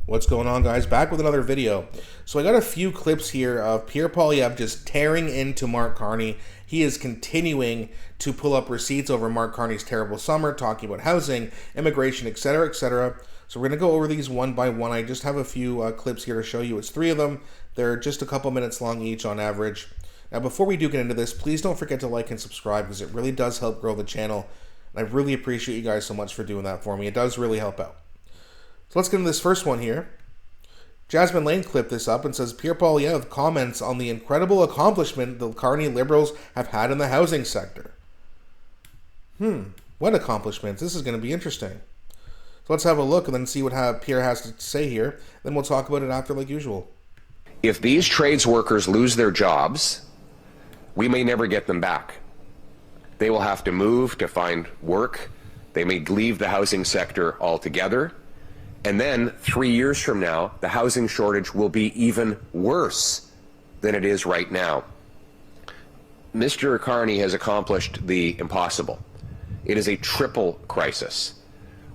What's going on, guys? Back with another video. So I got a few clips here of Pierre Poilievre just tearing into Mark Carney. He is continuing to pull up receipts over Mark Carney's terrible summer, talking about housing, immigration, etc., etc. So we're going to go over these one by one. I just have a few clips here to show you. It's 3 of them. They're just a couple minutes long each on average. Now, before we do get into this, please don't forget to like and subscribe because it really does help grow the channel. And I really appreciate you guys so much for doing that for me. It does really help out. So let's get into this first one here. Jasmine Lane clipped this up and says, Pierre Poilievre comments on the incredible accomplishment the Carney Liberals have had in the housing sector. What accomplishments? This is going to be interesting. So let's have a look and then see what Pierre has to say here. Then we'll talk about it after like usual. If these trades workers lose their jobs, we may never get them back. They will have to move to find work. They may leave the housing sector altogether. And then 3 years from now, the housing shortage will be even worse than it is right now. Mr. Carney has accomplished the impossible. It is a triple crisis,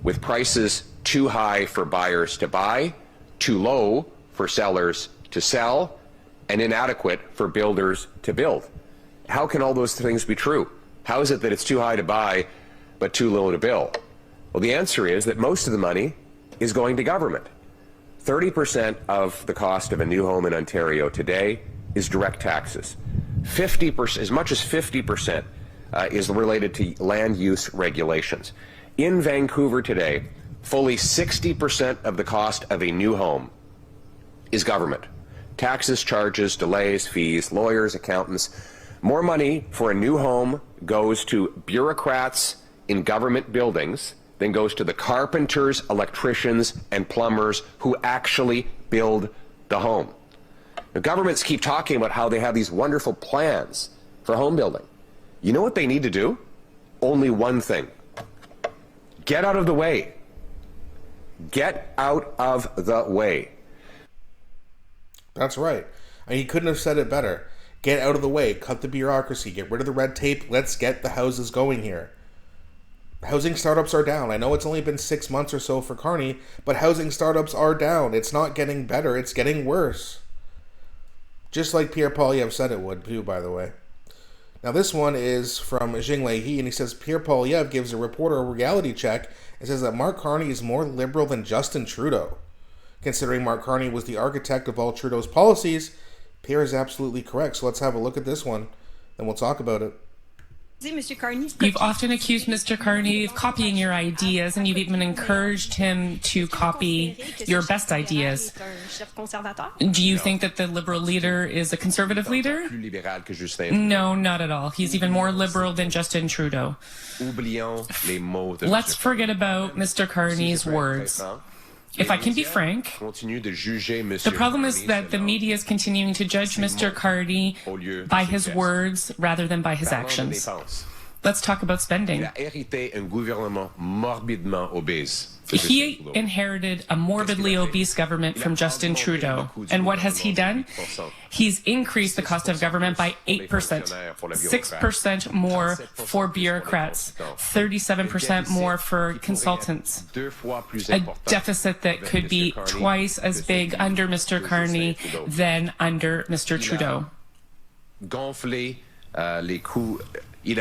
with prices too high for buyers to buy, too low for sellers to sell, and inadequate for builders to build. How can all those things be true? How is it that it's too high to buy, but too low to build? Well, the answer is that most of the money is going to government. 30% of the cost of a new home in Ontario today is direct taxes. 50%, as much as 50%, is related to land use regulations. In Vancouver today, fully 60% of the cost of a new home is government. Taxes, charges, delays, fees, lawyers, accountants. More money for a new home goes to bureaucrats in government buildings than goes to the carpenters, electricians, and plumbers who actually build the home. The governments keep talking about how they have these wonderful plans for home building. You know what they need to do? Only one thing. Get out of the way. Get out of the way. That's right. And he couldn't have said it better. Get out of the way. Cut the bureaucracy. Get rid of the red tape. Let's get the houses going here. Housing startups are down. I know it's only been 6 months or so for Carney, but housing startups are down. It's not getting better. It's getting worse. Just like Pierre Poilievre said it would, too, by the way. Now, this one is from Jing Leahy, and he says, Pierre Poilievre gives a reporter a reality check and says that Mark Carney is more liberal than Justin Trudeau. Considering Mark Carney was the architect of all Trudeau's policies, Pierre is absolutely correct. So let's have a look at this one, then we'll talk about it. You've often accused Mr. Carney of copying your ideas, and you've even encouraged him to copy your best ideas. Do you think that the Liberal leader is a conservative leader? No, not at all. He's even more liberal than Justin Trudeau. Let's forget about Mr. Carney's words. If I can be frank, the problem is that the media is continuing to judge Mr. Carney by his words rather than by his actions. Let's talk about spending. He inherited a morbidly obese government from Justin Trudeau. And what has he done? He's increased the cost of government by 8%, 6% more for bureaucrats, 37% more for consultants. A deficit that could be twice as big under Mr. Carney than under Mr. Trudeau. He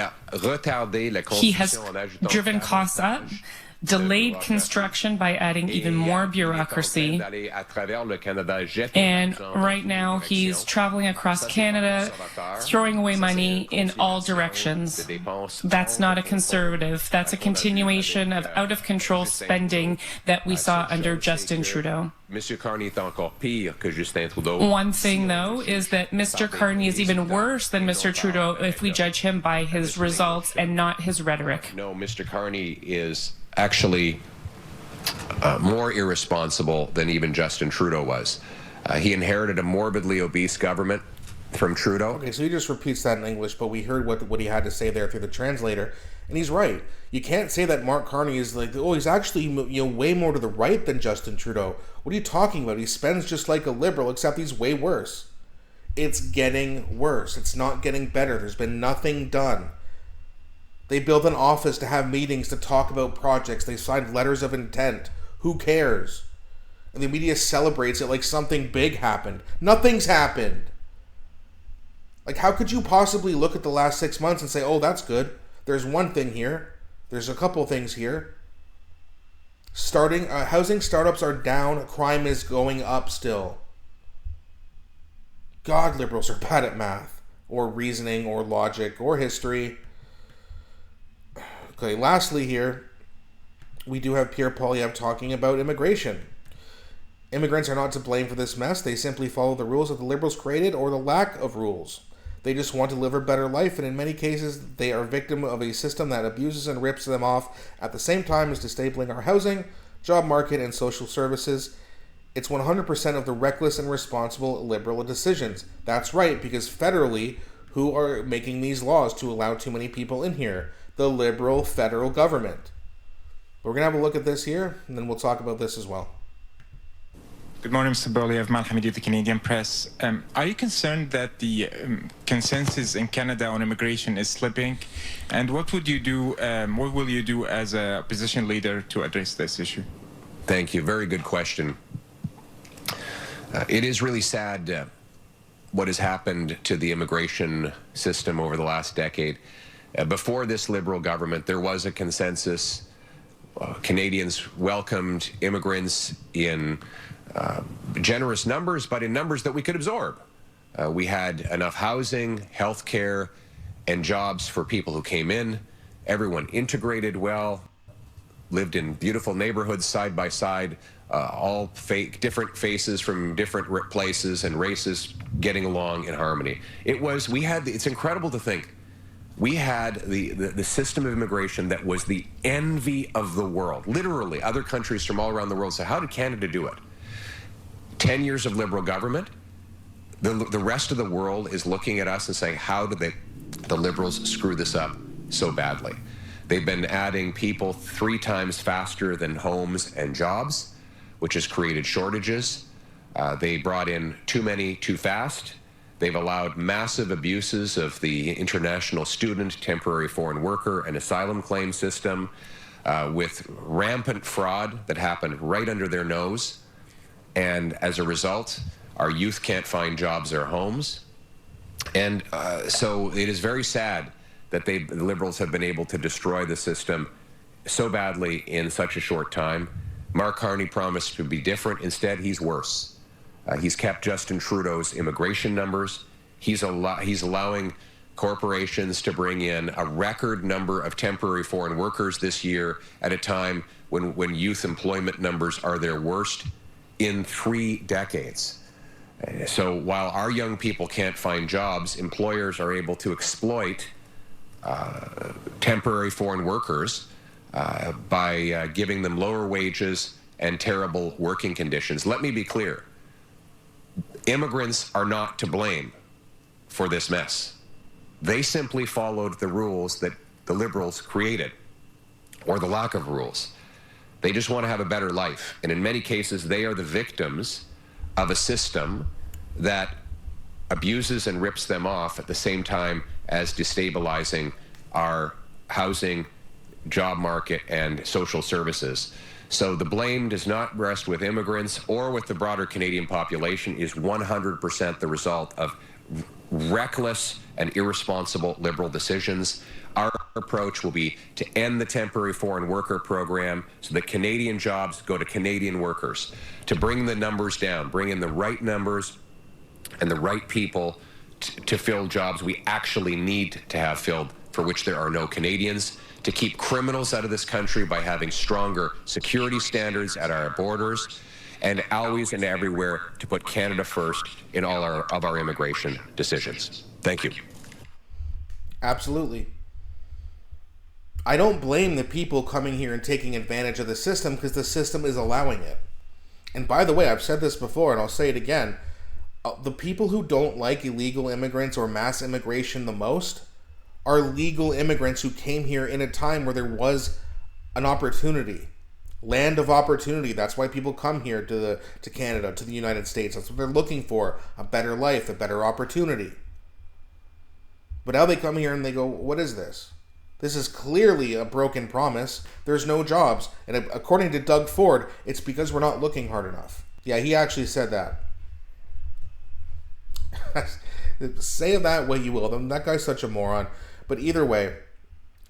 has driven costs up, delayed construction by adding even more bureaucracy, and right now he's traveling across Canada, throwing away money in all directions. That's not a conservative. That's a continuation of out-of-control spending that we saw under Justin Trudeau. One thing, though, is that Mr. Carney is even worse than Mr. Trudeau if we judge him by his results and not his rhetoric. No, Mr. Carney is actually more irresponsible than even Justin Trudeau was. He inherited a morbidly obese government from Trudeau. Okay, so he just repeats that in English, but we heard what he had to say there through the translator, and he's right. You can't say that Mark Carney is like, oh, he's actually way more to the right than Justin Trudeau. What are you talking about? He spends just like a liberal, except he's way worse. It's getting worse. It's not getting better. There's been nothing done. They built an office to have meetings to talk about projects. They signed letters of intent. Who cares? And the media celebrates it like something big happened. Nothing's happened. Like, how could you possibly look at the last 6 months and say, oh, that's good. There's one thing here. There's a couple things here. Housing startups are down. Crime is going up still. God, liberals are bad at math, or reasoning, or logic, or history. Okay, lastly here, we do have Pierre Poilievre talking about immigration. Immigrants are not to blame for this mess. They simply follow the rules that the liberals created, or the lack of rules. They just want to live a better life, and in many cases, they are victim of a system that abuses and rips them off at the same time as disabling our housing, job market, and social services. It's 100% of the reckless and irresponsible liberal decisions. That's right, because federally, who are making these laws to allow too many people in here? The liberal federal government. We're going to have a look at this here, and then we'll talk about this as well. Good morning, Mr. Poilievre. Mark Carney of the Canadian Press. Are you concerned that the consensus in Canada on immigration is slipping? And what would you do? What will you do as a opposition leader to address this issue? Thank you. Very good question. It is really sad what has happened to the immigration system over the last decade. Before this Liberal government, there was a consensus. Canadians welcomed immigrants in generous numbers, but in numbers that we could absorb. We had enough housing, health care, and jobs for people who came in. Everyone integrated well, lived in beautiful neighborhoods side by side, all different faces from different places and races getting along in harmony. It's incredible to think. We had the system of immigration that was the envy of the world. Literally, other countries from all around the world said, how did Canada do it? 10 years of Liberal government, the rest of the world is looking at us and saying, how did the Liberals screw this up so badly? They've been adding people 3 times faster than homes and jobs, which has created shortages. They brought in too many too fast. They've allowed massive abuses of the international student, temporary foreign worker, and asylum claim system with rampant fraud that happened right under their nose. And as a result, our youth can't find jobs or homes. And so it is very sad that the Liberals have been able to destroy the system so badly in such a short time. Mark Carney promised to be different. Instead, he's worse. He's kept Justin Trudeau's immigration numbers. He's allowing corporations to bring in a record number of temporary foreign workers this year at a time when youth employment numbers are their worst in 3 decades. So while our young people can't find jobs, employers are able to exploit temporary foreign workers by giving them lower wages and terrible working conditions. Let me be clear. Immigrants are not to blame for this mess. They simply followed the rules that the Liberals created, or the lack of rules. They just want to have a better life. And in many cases, they are the victims of a system that abuses and rips them off at the same time as destabilizing our housing, job market, and social services. So the blame does not rest with immigrants or with the broader Canadian population. It is 100% the result of reckless and irresponsible Liberal decisions. Our approach will be to end the temporary foreign worker program so that Canadian jobs go to Canadian workers, to bring the numbers down, bring in the right numbers and the right people to fill jobs we actually need to have filled, for which there are no Canadians, to keep criminals out of this country by having stronger security standards at our borders, and always and everywhere to put Canada first in all of our immigration decisions. Thank you. Absolutely. I don't blame the people coming here and taking advantage of the system, because the system is allowing it. And by the way, I've said this before and I'll say it again. The people who don't like illegal immigrants or mass immigration the most are legal immigrants who came here in a time where there was an opportunity. Land of opportunity. That's why people come here to Canada, to the United States. That's what they're looking for. A better life, a better opportunity. But now they come here and they go, what is this? This is clearly a broken promise. There's no jobs. And according to Doug Ford, it's because we're not looking hard enough. Yeah, he actually said that. Say it that way you will. That guy's such a moron. But either way,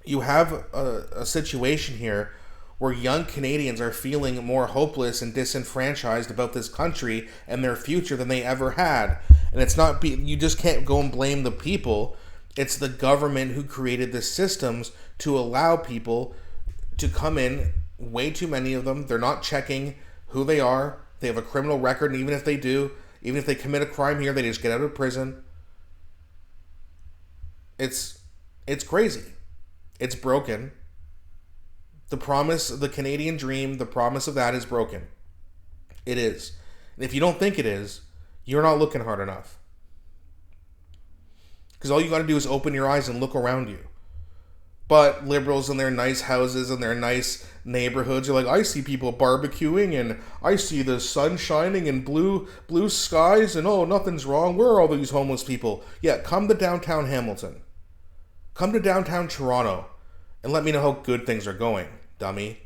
you have a situation here where young Canadians are feeling more hopeless and disenfranchised about this country and their future than they ever had. And it's not, you just can't go and blame the people. It's the government who created the systems to allow people to come in, way too many of them. They're not checking who they are. They have a criminal record, and even if they do, even if they commit a crime here, they just get out of prison. It's crazy. It's broken. The promise, the Canadian dream, the promise of that is broken. It is. And if you don't think it is, you're not looking hard enough. Because all you got to do is open your eyes and look around you. But liberals in their nice houses and their nice neighborhoods are like, I see people barbecuing and I see the sun shining and blue skies and oh, nothing's wrong. Where are all these homeless people? Yeah, come to downtown Hamilton. Come to downtown Toronto and let me know how good things are going, dummy.